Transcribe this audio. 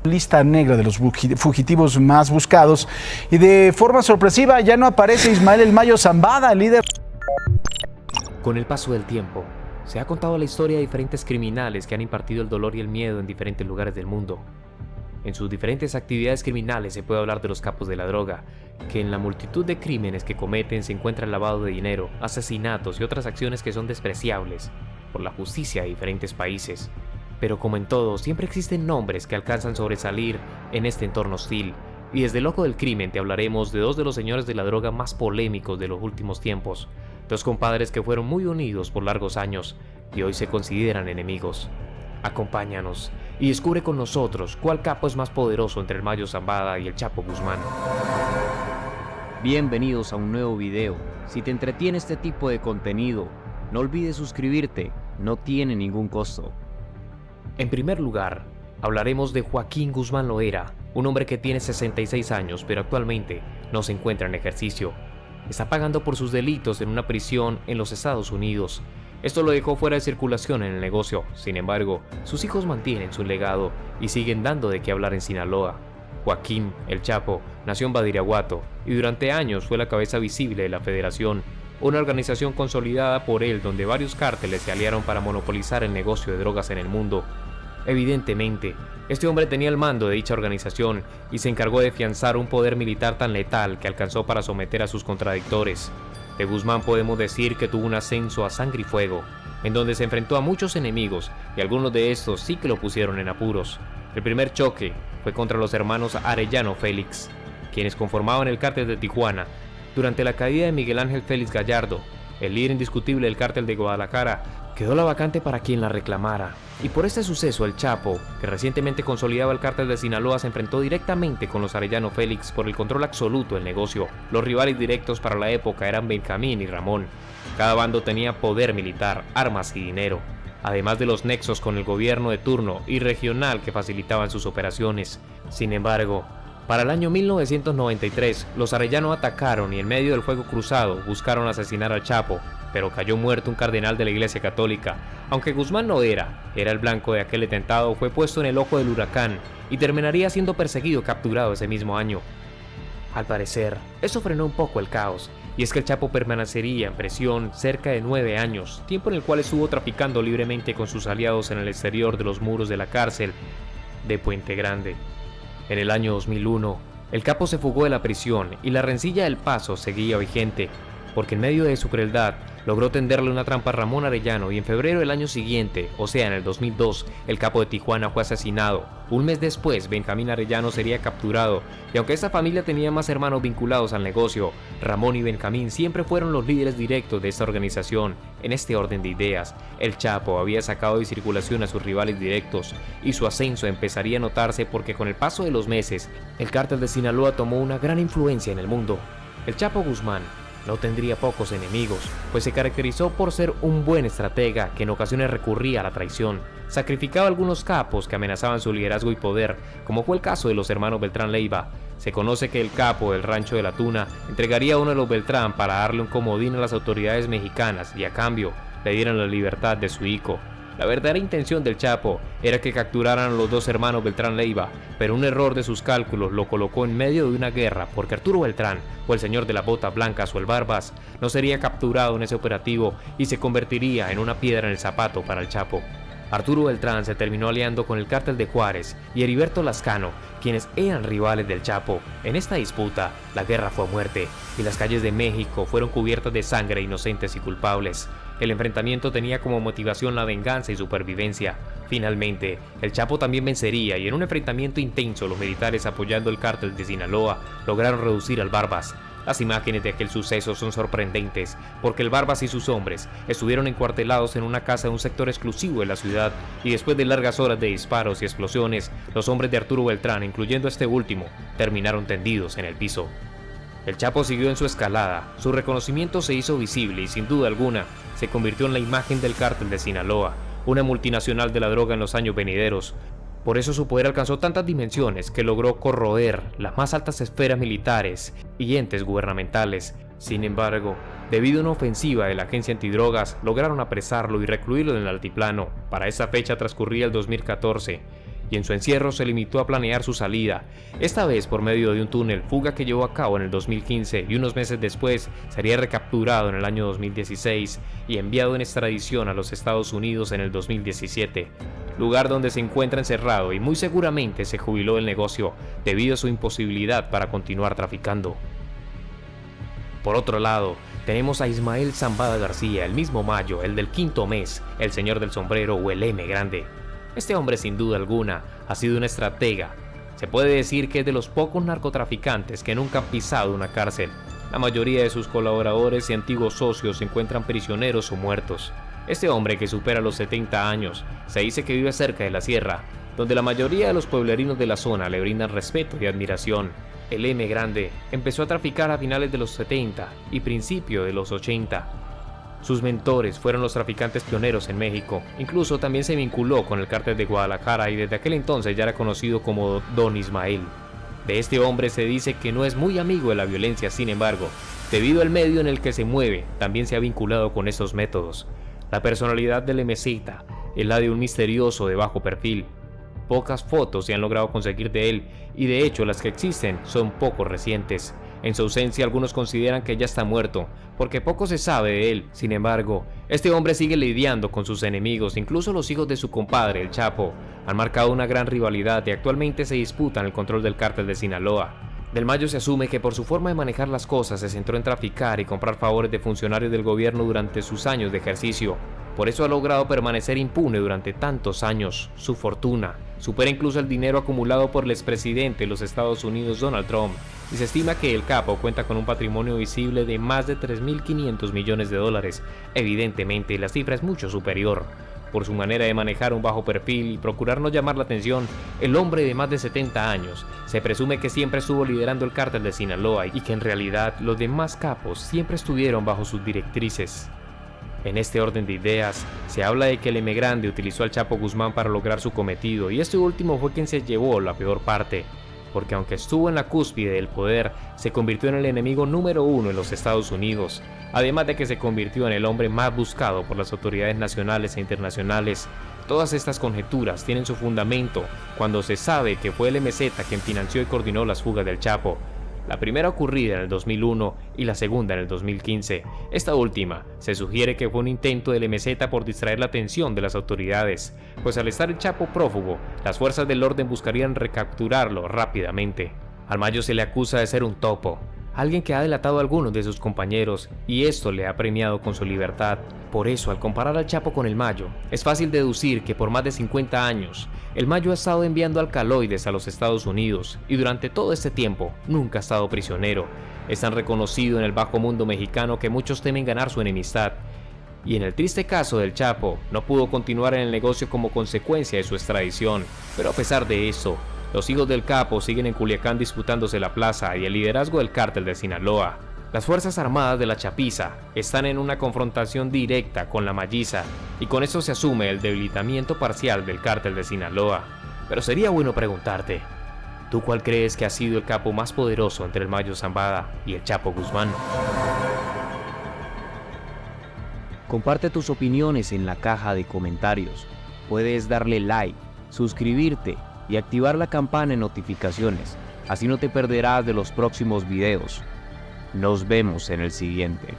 Lista negra de los fugitivos más buscados y de forma sorpresiva ya no aparece Ismael El Mayo Zambada, líder. Con el paso del tiempo, se ha contado la historia de diferentes criminales que han impartido el dolor y el miedo en diferentes lugares del mundo. En sus diferentes actividades criminales se puede hablar de los capos de la droga, que en la multitud de crímenes que cometen se encuentra el lavado de dinero, asesinatos y otras acciones que son despreciables por la justicia de diferentes países. Pero como en todo, siempre existen nombres que alcanzan sobresalir en este entorno hostil, y desde el ojo del crimen te hablaremos de dos de los señores de la droga más polémicos de los últimos tiempos, dos compadres que fueron muy unidos por largos años y hoy se consideran enemigos. Acompáñanos y descubre con nosotros cuál capo es más poderoso entre el Mayo Zambada y el Chapo Guzmán. Bienvenidos a un nuevo video. Si te entretiene este tipo de contenido, no olvides suscribirte, no tiene ningún costo. En primer lugar, hablaremos de Joaquín Guzmán Loera, un hombre que tiene 66 años pero actualmente no se encuentra en ejercicio. Está pagando por sus delitos en una prisión en los Estados Unidos. Esto lo dejó fuera de circulación en el negocio. Sin embargo, sus hijos mantienen su legado y siguen dando de qué hablar en Sinaloa. Joaquín, el Chapo, nació en Badiraguato y durante años fue la cabeza visible de la Federación, una organización consolidada por él donde varios cárteles se aliaron para monopolizar el negocio de drogas en el mundo. Evidentemente, este hombre tenía el mando de dicha organización y se encargó de afianzar un poder militar tan letal que alcanzó para someter a sus contradictores. De Guzmán podemos decir que tuvo un ascenso a sangre y fuego, en donde se enfrentó a muchos enemigos y algunos de estos sí que lo pusieron en apuros. El primer choque fue contra los hermanos Arellano Félix, quienes conformaban el cártel de Tijuana. Durante la caída de Miguel Ángel Félix Gallardo, el líder indiscutible del cártel de Guadalajara, quedó la vacante para quien la reclamara. Y por este suceso el Chapo, que recientemente consolidaba el cártel de Sinaloa, se enfrentó directamente con los Arellano Félix por el control absoluto del negocio. Los rivales directos para la época eran Benjamín y Ramón. Cada bando tenía poder militar, armas y dinero, además de los nexos con el gobierno de turno y regional que facilitaban sus operaciones. Sin embargo, para el año 1993, los Arellano atacaron y en medio del fuego cruzado buscaron asesinar al Chapo, pero cayó muerto un cardenal de la Iglesia Católica. Aunque Guzmán no era el blanco de aquel atentado, fue puesto en el ojo del huracán y terminaría siendo perseguido y capturado ese mismo año. Al parecer, eso frenó un poco el caos, y es que el Chapo permanecería en prisión cerca de 9 años, tiempo en el cual estuvo traficando libremente con sus aliados en el exterior de los muros de la cárcel de Puente Grande. En el año 2001, el capo se fugó de la prisión y la rencilla del Paso seguía vigente, porque en medio de su crueldad logró tenderle una trampa a Ramón Arellano y en febrero del año siguiente, o sea en el 2002, el capo de Tijuana fue asesinado. Un mes después, Benjamín Arellano sería capturado y aunque esta familia tenía más hermanos vinculados al negocio, Ramón y Benjamín siempre fueron los líderes directos de esta organización. En este orden de ideas, el Chapo había sacado de circulación a sus rivales directos y su ascenso empezaría a notarse porque con el paso de los meses, el cártel de Sinaloa tomó una gran influencia en el mundo. El Chapo Guzmán no tendría pocos enemigos, pues se caracterizó por ser un buen estratega que en ocasiones recurría a la traición. Sacrificaba a algunos capos que amenazaban su liderazgo y poder, como fue el caso de los hermanos Beltrán Leiva. Se conoce que el capo del Rancho de la Tuna entregaría a uno de los Beltrán para darle un comodín a las autoridades mexicanas y a cambio le dieran la libertad de su hijo. La verdadera intención del Chapo era que capturaran a los dos hermanos Beltrán Leiva, pero un error de sus cálculos lo colocó en medio de una guerra porque Arturo Beltrán, o el señor de las botas blancas o el Barbas, no sería capturado en ese operativo y se convertiría en una piedra en el zapato para el Chapo. Arturo Beltrán se terminó aliando con el cártel de Juárez y Heriberto Lascano, quienes eran rivales del Chapo. En esta disputa, la guerra fue a muerte y las calles de México fueron cubiertas de sangre de inocentes y culpables. El enfrentamiento tenía como motivación la venganza y supervivencia. Finalmente, el Chapo también vencería y en un enfrentamiento intenso los militares apoyando el cártel de Sinaloa lograron reducir al Barbas. Las imágenes de aquel suceso son sorprendentes porque el Barbas y sus hombres estuvieron encuartelados en una casa de un sector exclusivo de la ciudad y después de largas horas de disparos y explosiones, los hombres de Arturo Beltrán, incluyendo a este último, terminaron tendidos en el piso. El Chapo siguió en su escalada, su reconocimiento se hizo visible y sin duda alguna se convirtió en la imagen del cártel de Sinaloa, una multinacional de la droga en los años venideros. Por eso su poder alcanzó tantas dimensiones que logró corroer las más altas esferas militares y entes gubernamentales. Sin embargo, debido a una ofensiva de la agencia antidrogas, lograron apresarlo y recluirlo en el altiplano. Para esa fecha transcurría el 2014, y en su encierro se limitó a planear su salida, esta vez por medio de un túnel, fuga que llevó a cabo en el 2015 y unos meses después sería recapturado en el año 2016 y enviado en extradición a los Estados Unidos en el 2017, lugar donde se encuentra encerrado y muy seguramente se jubiló del negocio debido a su imposibilidad para continuar traficando. Por otro lado, tenemos a Ismael Zambada García, el mismo Mayo, el del quinto mes, el señor del sombrero o el M grande. Este hombre sin duda alguna ha sido un estratega. Se puede decir que es de los pocos narcotraficantes que nunca han pisado una cárcel. La mayoría de sus colaboradores y antiguos socios se encuentran prisioneros o muertos. Este hombre, que supera los 70 años, se dice que vive cerca de la sierra, donde la mayoría de los pueblerinos de la zona le brindan respeto y admiración. El M grande empezó a traficar a finales de los 70 y principio de los 80. Sus mentores fueron los traficantes pioneros en México. Incluso también se vinculó con el cártel de Guadalajara y desde aquel entonces ya era conocido como Don Ismael. De este hombre se dice que no es muy amigo de la violencia, sin embargo, debido al medio en el que se mueve, también se ha vinculado con estos métodos. La personalidad del MZ es la de un misterioso de bajo perfil. Pocas fotos se han logrado conseguir de él y de hecho las que existen son poco recientes. En su ausencia algunos consideran que ya está muerto porque poco se sabe de él. Sin embargo, este hombre sigue lidiando con sus enemigos, incluso los hijos de su compadre, el Chapo, han marcado una gran rivalidad y actualmente se disputan el control del cártel de Sinaloa. Del Mayo se asume que por su forma de manejar las cosas se centró en traficar y comprar favores de funcionarios del gobierno durante sus años de ejercicio. Por eso ha logrado permanecer impune durante tantos años. Su fortuna supera incluso el dinero acumulado por el expresidente de los Estados Unidos, Donald Trump, y se estima que el capo cuenta con un patrimonio visible de más de 3.500 millones de dólares. Evidentemente, la cifra es mucho superior. Por su manera de manejar un bajo perfil y procurar no llamar la atención, el hombre de más de 70 años se presume que siempre estuvo liderando el cártel de Sinaloa y que en realidad los demás capos siempre estuvieron bajo sus directrices. En este orden de ideas, se habla de que el M grande utilizó al Chapo Guzmán para lograr su cometido y este último fue quien se llevó la peor parte, porque aunque estuvo en la cúspide del poder, se convirtió en el enemigo número uno en los Estados Unidos, además de que se convirtió en el hombre más buscado por las autoridades nacionales e internacionales. Todas estas conjeturas tienen su fundamento cuando se sabe que fue el MZ quien financió y coordinó las fugas del Chapo. La primera ocurrida en el 2001 y la segunda en el 2015. Esta última se sugiere que fue un intento del MZ por distraer la atención de las autoridades, pues al estar el Chapo prófugo, las fuerzas del orden buscarían recapturarlo rápidamente. Al Mayo se le acusa de ser un topo, alguien que ha delatado a algunos de sus compañeros y esto le ha premiado con su libertad. Por eso, al comparar al Chapo con el Mayo, es fácil deducir que por más de 50 años, el Mayo ha estado enviando alcaloides a los Estados Unidos y durante todo este tiempo nunca ha estado prisionero. Es tan reconocido en el bajo mundo mexicano que muchos temen ganar su enemistad. Y en el triste caso del Chapo, no pudo continuar en el negocio como consecuencia de su extradición, pero a pesar de eso, los hijos del capo siguen en Culiacán disputándose la plaza y el liderazgo del cártel de Sinaloa. Las Fuerzas Armadas de la Chapiza están en una confrontación directa con la Malliza y con eso se asume el debilitamiento parcial del cártel de Sinaloa. Pero sería bueno preguntarte, ¿tú cuál crees que ha sido el capo más poderoso entre el Mayo Zambada y el Chapo Guzmán? Comparte tus opiniones en la caja de comentarios. Puedes darle like, suscribirte y activar la campana de notificaciones, así no te perderás de los próximos videos. Nos vemos en el siguiente.